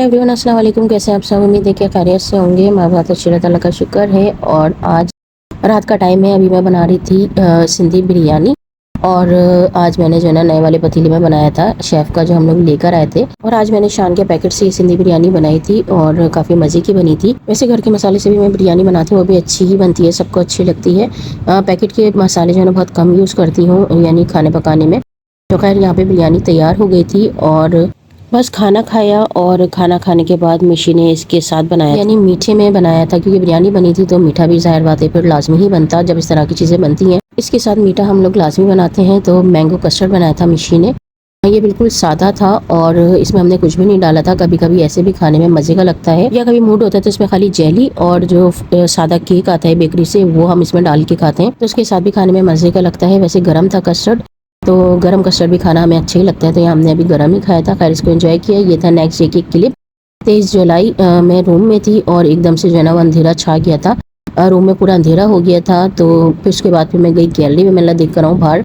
Hello everyone, अस्सलाम वालेकुम। कैसे हैं आप सब? उम्मीद है कि खैरियत से होंगे। मैं बहुत अच्छी अल्लाह का शुक्र है। और आज रात का टाइम है। अभी मैं बना रही थी सिंधी बिरयानी। और आज मैंने जो है ना नए वाले पतीले में बनाया था, शेफ़ का जो हम लोग लेकर आए थे। और आज मैंने शान के पैकेट से ये सिंधी बिरयानी बनाई थी और काफ़ी मज़े की बनी थी। वैसे घर के मसाले से भी मैं बिरयानी बनाती हूँ, वो भी अच्छी ही बनती है, सबको अच्छी लगती है। पैकेट के मसाले जो है ना बहुत कम यूज़ करती हूँ, यानी खाने पकाने में। तो खैर यहाँ पे बिरयानी तैयार हो गई थी और बस खाना खाया। और खाना खाने के बाद मिशी ने इसके साथ बनाया, यानी मीठे में बनाया था, क्योंकि बिरयानी बनी थी तो मीठा भी ज़ाहिर बात है फिर लाजमी ही बनता जब इस तरह की चीज़ें बनती हैं। इसके साथ मीठा हम लोग लाजमी बनाते हैं, तो मैंगो कस्टर्ड बनाया था मिशी ने। ये बिल्कुल सादा था और इसमें हमने कुछ भी नहीं डाला था। कभी कभी ऐसे भी खाने में मज़े का लगता है, या कभी मूड होता है तो इसमें खाली जेली और जो सादा केक आता है बेकरी से, वो हम इसमें डाल के खाते हैं, तो उसके साथ भी खाने में मज़े का लगता है। वैसे गर्म था कस्टर्ड, तो गरम कस्टर्ड भी खाना हमें अच्छा ही लगता है, तो यहाँ हमने अभी गरम ही खाया था। खैर इसको एंजॉय किया। ये था नेक्स्ट डे की क्लिप। 23 जुलाई मैं रूम में थी और एकदम से जो है ना वो अंधेरा छा गया था। रूम में पूरा अंधेरा हो गया था। तो फिर उसके बाद फिर मैं गई गैलरी में, मैं देख कर आऊँ बाहर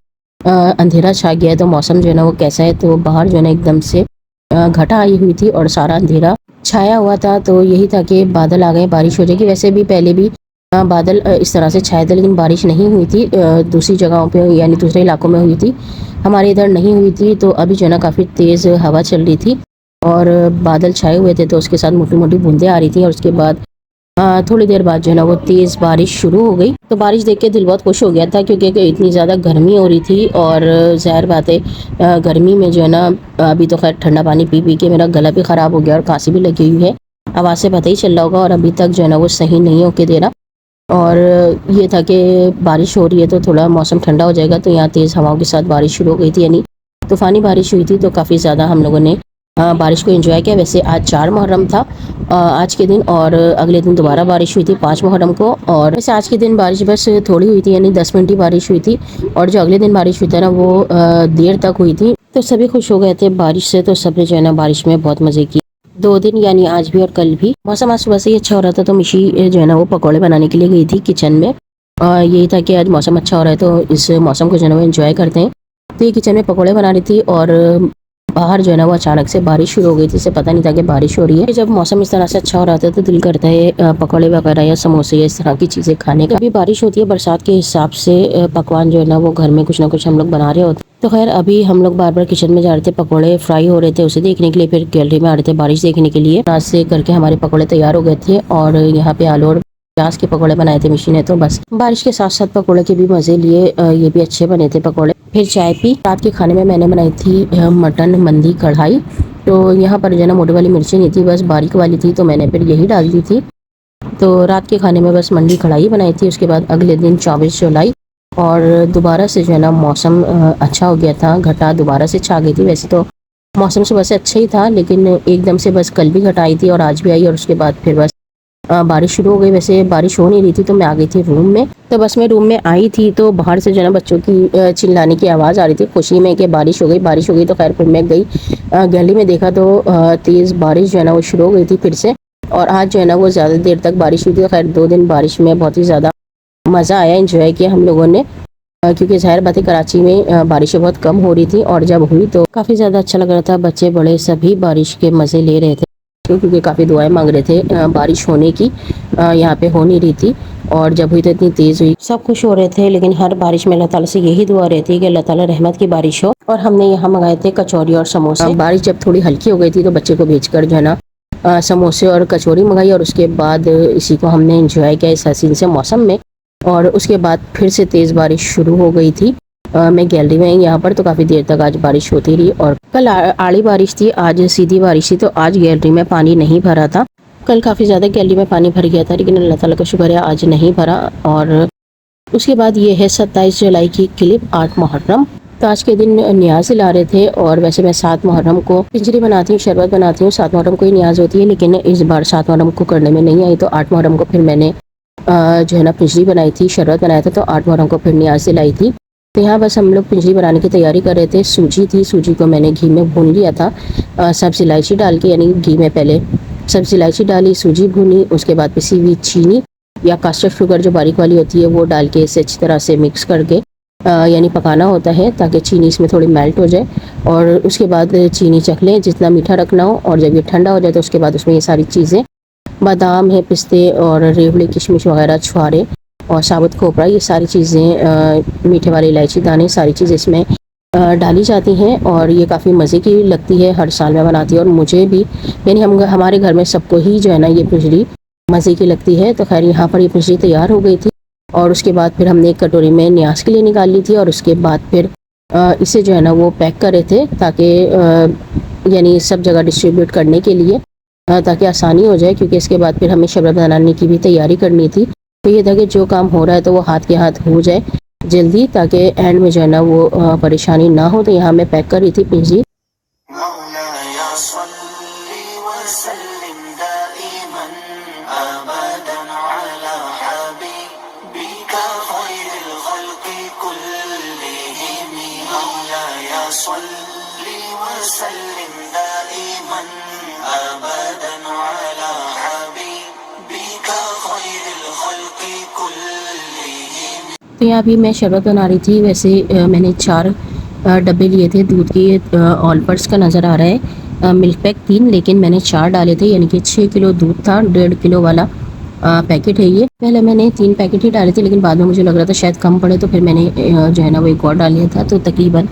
अंधेरा छा गया है तो मौसम जो है ना वो कैसा है। तो बाहर जो है ना एकदम से घटा आई हुई थी और सारा अंधेरा छाया हुआ था। तो यही था कि बादल आ गए, बारिश हो जाएगी। वैसे भी पहले भी बादल इस तरह से छाए थे, लेकिन बारिश नहीं हुई थी। दूसरी जगहों पे यानी दूसरे इलाकों में हुई थी, हमारे इधर नहीं हुई थी। तो अभी जो है ना काफ़ी तेज़ हवा चल रही थी और बादल छाए हुए थे, तो उसके साथ मोटी मोटी बूंदें आ रही थी। और उसके बाद थोड़ी देर बाद जो है ना वो तेज़ बारिश शुरू हो गई। तो बारिश देख के दिल बहुत खुश हो गया था, क्योंकि इतनी ज़्यादा गर्मी हो रही थी। और ज़ाहिर बात है गर्मी में जो है ना, अभी तो खैर ठंडा पानी पी पी के मेरा गला भी ख़राब हो गया और खांसी भी लगी हुई है, आवाज़ से पता ही चल रहा होगा। और अभी तक जो है ना वो सही नहीं होके दे रहा। और ये था कि बारिश हो रही है तो थोड़ा मौसम ठंडा हो जाएगा। तो यहाँ तेज़ हवाओं के साथ बारिश शुरू हो गई थी, यानी तूफ़ानी बारिश हुई थी। तो काफ़ी ज़्यादा हम लोगों ने बारिश को एंजॉय किया। वैसे आज 4 मुहर्रम था आज के दिन, और अगले दिन दोबारा बारिश हुई थी 5 मुहर्रम को। और वैसे आज के दिन बारिश बस थोड़ी हुई थी, यानी 10 मिनट ही बारिश हुई थी। और जो अगले दिन बारिश हुई थी ना वो देर तक हुई थी। तो सभी खुश हो गए थे बारिश से, तो सबने जो है ना बारिश में बहुत मज़े किए 2 दिन, यानी आज भी और कल भी। मौसम आज सुबह से ही अच्छा हो रहा था, तो मिशी जो है ना वो पकौड़े बनाने के लिए गई थी किचन में। यही था कि आज मौसम अच्छा हो रहा है तो इस मौसम को जो है ना वो एंजॉय करते हैं। तो ये किचन में पकौड़े बना रही थी और बाहर जो है ना वो अचानक से बारिश शुरू हो गई थी। इसे पता नहीं था कि बारिश हो रही है। जब मौसम इस तरह से अच्छा हो रहा था तो दिल करता है पकौड़े वगैरह या समोसे या इस तरह की चीज़ें खाने का। अभी बारिश होती है, बरसात के हिसाब से पकवान जो है ना वो घर में कुछ ना कुछ हम लोग बना रहे होते। तो खैर अभी हम लोग बार बार किचन में जा रहे थे, पकौड़े फ्राई हो रहे थे उसे देखने के लिए, फिर गैलरी में आ रहे थे बारिश देखने के लिए। आज से करके हमारे पकौड़े तैयार हो गए थे और यहाँ पे आलू और प्याज के पकौड़े बनाए थे मिशी ने। तो बस बारिश के साथ साथ पकौड़े के भी मज़े लिए। ये भी अच्छे बने थे पकौड़े। फिर चाय पी। रात के खाने में मैंने बनाई थी मटन मंदी कढ़ाई। तो यहाँ पर जो है ना मोटी वाली मिर्ची नहीं थी, बस बारीक वाली थी, तो मैंने फिर यही डाल दी थी। तो रात के खाने में बस मंडी कढ़ाई बनाई थी। उसके बाद अगले दिन 24 जुलाई और दोबारा से जो है ना मौसम अच्छा हो गया था, घटा दोबारा से छा गई थी। वैसे तो मौसम सुबह से अच्छा ही था, लेकिन एकदम से बस कल भी घटा आई थी और आज भी आई, और उसके बाद फिर बस बारिश शुरू हो गई। वैसे बारिश हो नहीं रही थी तो मैं आ गई थी रूम में। तो बस मैं रूम में आई थी तो बाहर से जो है ना बच्चों की चिल्लाने की आवाज़ आ रही थी खुशी में कि बारिश हो गई, बारिश हो गई। तो खैर फिर मैं गई गली में, देखा तो तेज़ बारिश जो है ना वो शुरू हो गई थी फिर से। और आज जो है ना वो ज़्यादा देर तक बारिश हुई थी। तो खैर 2 दिन बारिश में बहुत ही ज़्यादा मज़ा आया, इंजॉय किया हम लोगों ने। क्योंकि ज़ाहिर बात है कराची में बारिशें बहुत कम हो रही थी, और जब हुई तो काफ़ी ज़्यादा अच्छा लग रहा था। बच्चे बड़े सभी बारिश के मज़े ले रहे थे, क्योंकि काफ़ी दुआएं मांग रहे थे बारिश होने की। यहाँ पे हो नहीं रही थी, और जब हुई तो इतनी तेज़ हुई, सब खुश हो रहे थे। लेकिन हर बारिश में अल्लाह ताला से यही दुआ रहती है कि अल्लाह ताला रहमत की बारिश हो। और हमने यहाँ मंगाए थे कचौरी और समोसे। बारिश जब थोड़ी हल्की हो गई थी तो बच्चे को भेजकर जो है ना समोसे और कचौरी मंगाई, और उसके बाद इसी को हमने इंजॉय किया इस हसीन से मौसम में। और उसके बाद फिर से तेज़ बारिश शुरू हो गई थी। मैं गैलरी में यहाँ पर तो काफ़ी देर तक आज बारिश होती रही। और कल आड़ी बारिश थी, आज सीधी बारिश थी, तो आज गैलरी में पानी नहीं भरा था। कल काफ़ी ज़्यादा गैलरी में पानी भर गया था, लेकिन अल्लाह ताला का शुक्र है आज नहीं भरा। और उसके बाद ये है 27 जुलाई की क्लिप, 8 मुहर्रम। तो आज के दिन न्याज ला रहे थे। और वैसे मैं 7 मुहर्रम को खिचड़ी बनाती हूँ, शरबत बनाती हूँ, 7 मुहर्रम को ही न्याज होती है, लेकिन इस बार 7 मुहर्रम को करने में नहीं आई। तो 8 मुहर्रम को फिर मैंने जो है ना पिंजरी बनाई थी, शरबत बनाया था। तो 8 मुहर्रम को फिर न्याज से लाई थी। तो यहाँ बस हम लोग पिंजरी बनाने की तैयारी कर रहे थे। सूजी थी, सूजी को मैंने घी में भून लिया था सब्ज़ इलायची डाल के, यानी घी में पहले सब्ज़ इलायची डाली, सूजी भूनी, उसके बाद पिसी हुई चीनी या कास्टर शुगर जो बारीक वाली होती है वो डाल के इसे अच्छी तरह से मिक्स करके यानी पकाना होता है ताकि चीनी इसमें थोड़ी मेल्ट हो जाए। और उसके बाद चीनी चख लें जितना मीठा रखना हो, और जब ये ठंडा हो जाए तो उसके बाद उसमें ये सारी चीज़ें, बादाम है, पिस्ते और रेवड़ी, किशमिश वगैरह, छुहारे और साबुत खोपरा, ये सारी चीज़ें, मीठे वाले इलायची दाने, सारी चीज़ें इसमें डाली जाती हैं। और ये काफ़ी मज़े की लगती है, हर साल मैं बनाती हूँ और मुझे भी, यानी हमारे घर में सबको ही जो है ना ये पिंजरी मज़े की लगती है। तो खैर यहाँ पर ये पिंजरी तैयार हो गई थी और उसके बाद फिर हमने एक कटोरी में न्यास के लिए निकाल ली थी और उसके बाद फिर इसे जो है ना वो पैक कर रहे थे ताकि यानी सब जगह डिस्ट्रीब्यूट करने के लिए, ताकि आसानी हो जाए, क्योंकि इसके बाद फिर हमें शरबत बनाने की भी तैयारी करनी थी। तो ये था कि जो काम हो रहा है तो वो हाथ के हाथ हो जाए जल्दी, ताकि एंड में जो है ना वो परेशानी ना हो। तो यहाँ मैं पैक कर रही थी पिंजरी। तो यहाँ भी मैं शरबत बना रही थी। वैसे मैंने 4 डब्बे लिए थे दूध के, ऑल पर्स का नज़र आ रहा है, मिल्क पैक 3, लेकिन मैंने 4 डाले थे, यानी कि 6 किलो दूध था, 1.5 किलो वाला पैकेट है ये। पहले मैंने 3 पैकेट ही डाले थे, लेकिन बाद में मुझे लग रहा था शायद कम पड़े, तो फिर मैंने जो है ना वो एक और डाल लिया था। तो तकरीबन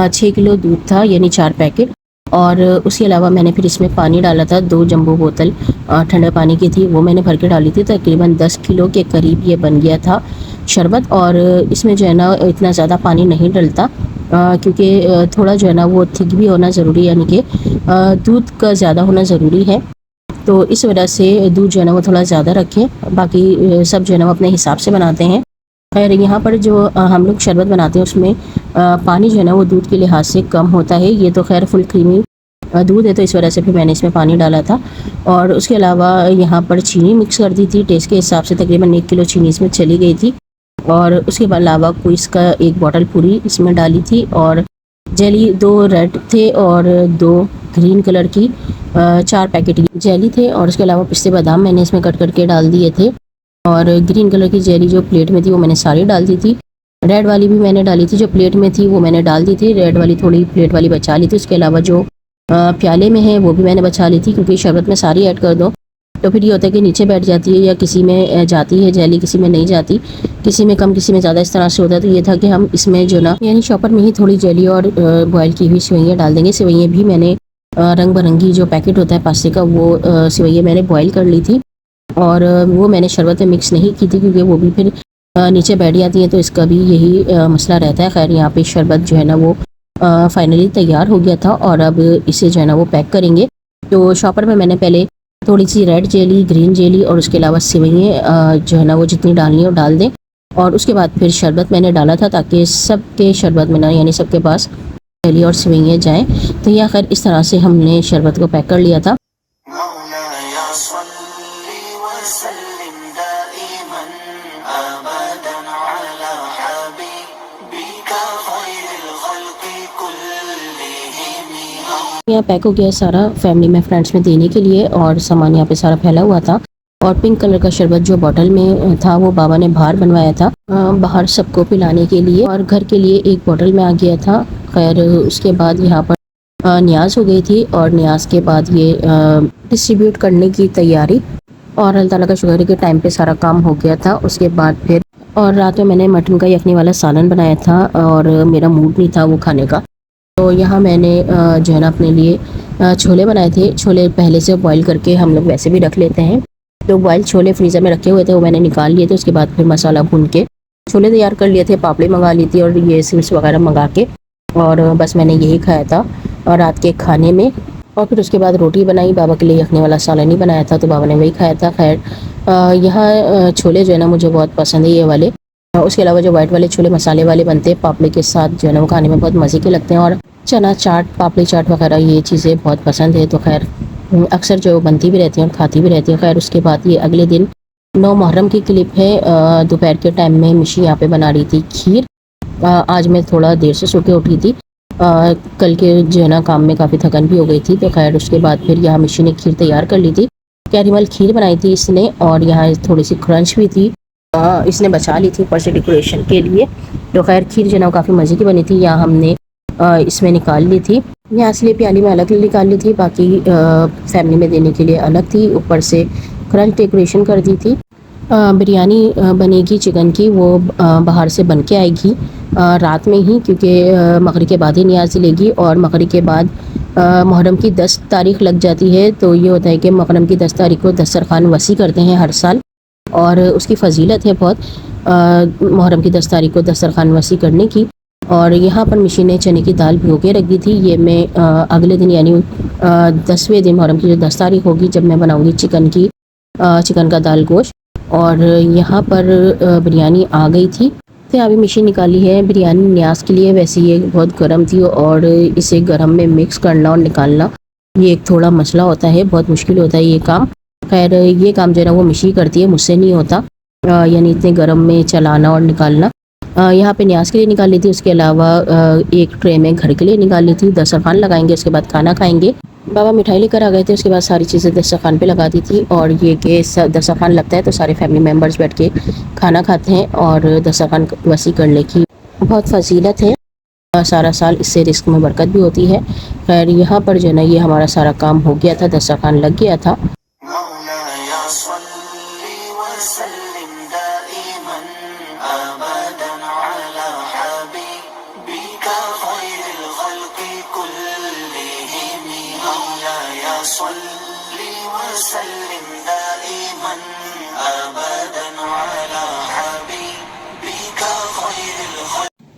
6 किलो दूध था, यानी 4 पैकेट। और उसके अलावा मैंने फिर इसमें पानी डाला था, 2 जंबो बोतल ठंडे पानी की थी, वो मैंने भर के डाली थी। तकरीबन 10 किलो के करीब ये बन गया था शरबत। और इसमें जो है ना इतना ज़्यादा पानी नहीं डलता, क्योंकि थोड़ा जो है ना वो थिक भी होना ज़रूरी है, यानी कि दूध का ज़्यादा होना ज़रूरी है। तो इस वजह से दूध जो है ना वो थोड़ा ज़्यादा रखें, बाकी सब जो है ना वो अपने हिसाब से बनाते हैं। खैर यहाँ पर जो हम लोग शरबत बनाते हैं उसमें पानी जो है ना वो दूध के लिहाज से कम होता है। ये तो खैर फुल क्रीमी दूध है, तो इस वजह से फिर मैंने इसमें पानी डाला था। और उसके अलावा यहाँ पर चीनी मिक्स कर दी थी टेस्ट के हिसाब से, तकरीबन 1 किलो चीनी इसमें चली गई थी। और उसके अलावा क्विज का 1 बॉटल पूरी इसमें डाली थी। और जेली 2 रेड थे और 2 ग्रीन कलर की, 4 पैकेट जेली थे। और उसके अलावा पिस्ते बादाम मैंने इसमें कट करके डाल दिए थे। और ग्रीन कलर की जेली जो प्लेट में थी वो मैंने सारी डाल दी थी। रेड वाली भी मैंने डाली थी, जो प्लेट में थी वो मैंने डाल दी थी। रेड वाली थोड़ी प्लेट वाली बचा ली थी। उसके अलावा जो प्याले में है वो भी मैंने बचा ली थी, क्योंकि शरबत में सारी ऐड कर दो तो फिर ये होता है कि नीचे बैठ जाती है, या किसी में जाती है जेली, किसी में नहीं जाती, किसी में कम, किसी में ज़्यादा, इस तरह से होता है। तो ये था कि हम इसमें जो ना यानी शॉपर में ही थोड़ी जेली और बॉयल की हुई सेवइयाँ डाल देंगे। सेवइयाँ भी मैंने रंग बिरंगी जो पैकेट होता है पास्ते का, वो सेवइयाँ मैंने बॉयल कर ली थी। और वो मैंने शरबत में मिक्स नहीं की थी, क्योंकि वो भी फिर नीचे बैठ जाती हैं, तो इसका भी यही मसला रहता है। खैर यहाँ पे शरबत जो है ना वो फाइनली तैयार हो गया था। और अब इसे जो है ना वो पैक करेंगे। तो शॉपर में मैंने पहले थोड़ी सी रेड जेली, ग्रीन जेली और उसके अलावा सेवइयाँ जो है ना वो जितनी डालनी है वो डाल दें। और उसके बाद फिर शरबत मैंने डाला था, ताकि सबके शरबत में ना यानी सबके पास जेली और सेवइयाँ जाएँ। तो यह खैर इस तरह से हमने शरबत को पैक कर लिया था। यहाँ पैक हो गया सारा फैमिली में, फ्रेंड्स में देने के लिए, और सामान यहाँ पे सारा फैला हुआ था। और पिंक कलर का शरबत जो बॉटल में था वो बाबा ने बाहर बनवाया था, बाहर सबको पिलाने के लिए, और घर के लिए 1 बॉटल में आ गया था। खैर उसके बाद यहाँ पर न्याज हो गई थी, और न्याज के बाद ये डिस्ट्रीब्यूट करने की तैयारी, और अल्लाह ताला का शुक्र है कि टाइम पे सारा काम हो गया था। उसके बाद फिर और रात में मैंने मटन का यखनी वाला सालन बनाया था, और मेरा मूड नहीं था वो खाने का। तो यहाँ मैंने जो है ना अपने लिए छोले बनाए थे। छोले पहले से बॉईल करके हम लोग वैसे भी रख लेते हैं, तो बॉयल छोले फ्रीज़र में रखे हुए थे, वो मैंने निकाल लिए थे। उसके बाद फिर मसाला भून के छोले तैयार कर लिए थे, पापड़ी मंगा ली थी, और ये स्वीट्स वगैरह मंगा के, और बस मैंने यही खाया था और रात के खाने में। और फिर उसके बाद रोटी बनाई, बाबा के लिए यखनी वाला सालन ही बनाया था, तो बाबा ने वही खाया था। खैर यहाँ छोले जो है ना मुझे बहुत पसंद है ये वाले। उसके अलावा जो वाइट वाले छोले मसाले वाले बनते हैं पापड़ी के साथ, जो है ना वो खाने में बहुत मज़े के लगते हैं। और चना चाट, पापड़ी चाट वगैरह ये चीज़ें बहुत पसंद है। तो खैर अक्सर जो बनती भी रहती हैं और खाती भी रहती हैं। खैर उसके बाद ये अगले दिन 9 मुहर्रम की क्लिप है। दोपहर के टाइम में मिशी यहाँ पे बना रही थी खीर। आज मैं थोड़ा देर से सो के उठी थी, कल के जो है ना काम में काफ़ी थकन भी हो गई थी। तो खैर उसके बाद फिर यहाँ मिशी ने खीर तैयार कर ली थी। कैरेमल खीर बनाई थी इसने, और यहाँ थोड़ी सी क्रंच भी थी, इसने बचा ली थी ऊपर से डेकोरेशन के लिए। तो खैर खीर जो है काफ़ी मज़े की बनी थी। यहाँ हमने इसमें निकाल ली थी, यहाँ इसलिए प्याली में अलग निकाल ली थी, बाकी फैमिली में देने के लिए अलग थी। ऊपर से क्रंच डेकोरेशन कर दी थी। बिरयानी बनेगी चिकन की, वो बाहर से बन के आएगी रात में ही, क्योंकि मगरिब के बाद ही नियाज़ लेगी और मगरिब के बाद मुहर्रम की 10 तारीख लग जाती है। तो ये होता है कि मुहर्रम की 10 तारीख को दस्तरखान वसी करते हैं हर साल, और उसकी फ़जीलत है बहुत मुहर्रम की 10 तारीख को दस्तरखान वसी करने की। और यहाँ पर मिशी ने चने की दाल भिगो के रख दी थी। ये मैं अगले दिन यानी 10वें दिन मुहर्रम की जो 10 तारीख होगी, जब मैं बनाऊँगी चिकन का दाल गोश्त। और यहाँ पर बिरयानी आ गई थी, तो अभी मिशी निकाली है बिरयानी न्याज के लिए। वैसे ये बहुत गर्म थी और इसे गर्म में मिक्स करना और निकालना ये एक थोड़ा मसला होता है, बहुत मुश्किल होता है ये काम। खैर ये काम जो है ना वो मिशी करती है, मुझसे नहीं होता, यानी इतने गर्म में चलाना और निकालना। यहाँ पे न्याज के लिए निकाल ली थी, उसके अलावा एक ट्रे में घर के लिए निकाल ली थी। दस्तरखान लगाएंगे, उसके बाद खाना खाएंगे। बाबा मिठाई लेकर आ गए थे, उसके बाद सारी चीज़ें दस्तरखान पे लगा दी थी। और ये कि दस्तरखान लगता है तो सारे फैमिली मेम्बर्स बैठ के खाना खाते हैं, और दस्तरखान वसी करने की बहुत फजीलत है। सारा साल इससे रिस्क में बरकत भी होती है। खैर यहाँ पर जो है ना ये हमारा सारा काम हो गया था, दस्तरखान लग गया था।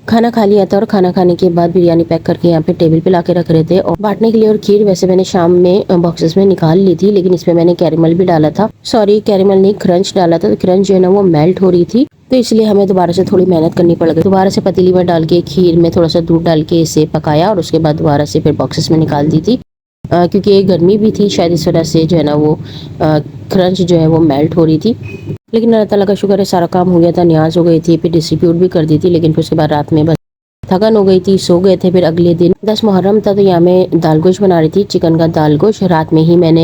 खाना खा लिया था, और खाना खाने के बाद बिरयानी पैक करके यहाँ पे टेबल पे लाके रख रहे थे और बांटने के लिए। और खीर वैसे मैंने शाम में बॉक्सेस में निकाल ली थी, लेकिन इसमें मैंने कैरेमल भी डाला था, सॉरी कैरेमल नहीं क्रंच डाला था। तो क्रंच जो है ना वो मेल्ट हो रही थी, तो इसलिए हमें दोबारा से थोड़ी मेहनत करनी पड़ गई। दोबारा से पतीली में डाल के खीर में थोड़ा सा दूध डाल के इसे पकाया, और उसके बाद दोबारा से फिर बॉक्सेस में निकाल दी थी, क्योंकि गर्मी भी थी शायद, इस वजह से जो है ना वो क्रंच जो है वो मेल्ट हो रही थी। लेकिन अल्लाह ताला का शुक्र है सारा काम हो गया था, न्याज हो गई थी, फिर डिस्ट्रीब्यूट भी कर दी थी। लेकिन फिर उसके बाद रात में बस थकन हो गई थी, सो गए थे। फिर अगले दिन 10 मुहर्रम था, तो यहाँ मैं दाल गोश्त बना रही थी, चिकन का दाल गोश्त। रात में ही मैंने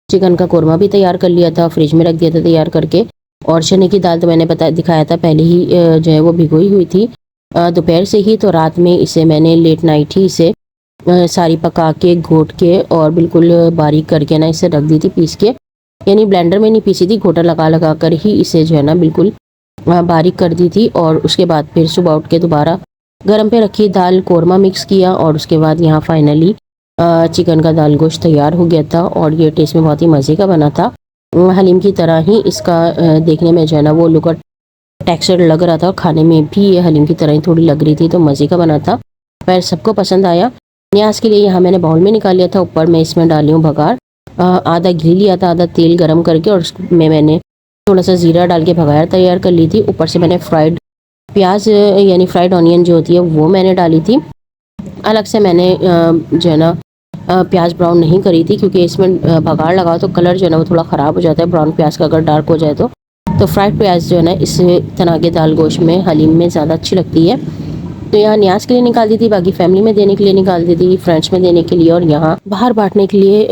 चिकन का कोरमा भी तैयार कर लिया था, फ्रिज में रख दिया था तैयार करके। और चने की दाल तो मैंने दिखाया था पहले ही जो है वो भिगोई हुई थी दोपहर से ही। तो रात में इसे मैंने लेट नाइट ही इसे सारी पका के घोट के और बिल्कुल बारीक करके ना इसे रख दी थी पीस के, यानी ब्लेंडर में नहीं पीसी थी, घोटा लगा लगा कर ही इसे जो है ना बिल्कुल बारीक कर दी थी। और उसके बाद फिर सुबह उठ के दोबारा गरम पे रखी दाल कोरमा मिक्स किया, और उसके बाद यहाँ फाइनली चिकन का दाल गोश्त तैयार हो गया था। और ये टेस्ट में बहुत ही मज़े का बना था, हलीम की तरह ही इसका देखने में जो है ना वो लुक और टेक्सचर लग रहा था, खाने में भी ये हलीम की तरह ही थोड़ी लग रही थी, तो मज़े का बना था। पर सबको पसंद आया। न्याज के लिए यहाँ मैंने बाउल में निकाल लिया था, ऊपर मैं इसमें डाली हूँ भगार, आधा घी लिया था, आधा तेल गरम करके, और उसमें मैंने थोड़ा सा ज़ीरा डाल के भगार तैयार कर ली थी। ऊपर से मैंने फ्राइड प्याज यानी फ्राइड ऑनियन जो होती है वो मैंने डाली थी। अलग से मैंने जो है ना प्याज ब्राउन नहीं करी थी, क्योंकि इसमें भगार लगाओ तो कलर जो है ना वो थोड़ा ख़राब हो जाता है, ब्राउन प्याज का अगर डार्क हो जाए तो फ्राइड प्याज जो है ना इस तरह के दाल गोश्त में हलीम में ज़्यादा अच्छी लगती है। तो यहाँ न्याज के लिए निकाल दी थी, बाकी फैमिली में देने के लिए निकाल दी थी, फ्रेंड्स में देने के लिए, और यहाँ बाहर बांटने के लिए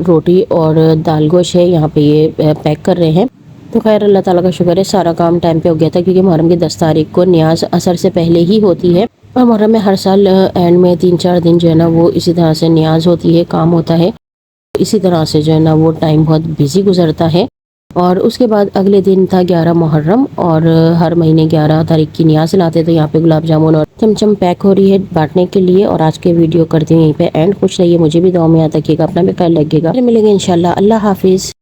रोटी और दाल गोश्त है यहाँ पे ये पैक कर रहे हैं। तो खैर अल्लाह ताला का शुक्र है सारा काम टाइम पे हो गया था, क्योंकि मुहर्रम की 10 तारीख को न्याज असर से पहले ही होती है। और मुहर्रम में हर साल एंड में 3-4 दिन जो है ना वो इसी तरह से न्याज होती है, काम होता है, इसी तरह से जो है ना वो टाइम बहुत बिजी गुजरता है। और उसके बाद अगले दिन था 11 मुहर्रम, और हर महीने 11 तारीख की न्याज लाते, तो यहाँ पे गुलाब जामुन और चमचम पैक हो रही है बांटने के लिए। और आज के वीडियो करती हूँ यहीं पे एंड। खुश रहिए, मुझे भी दुआ में याद रखिएगा, अपना भी ख्याल रखिएगा, फिर मिलेंगे इंशाल्लाह। अल्लाह हाफिज़।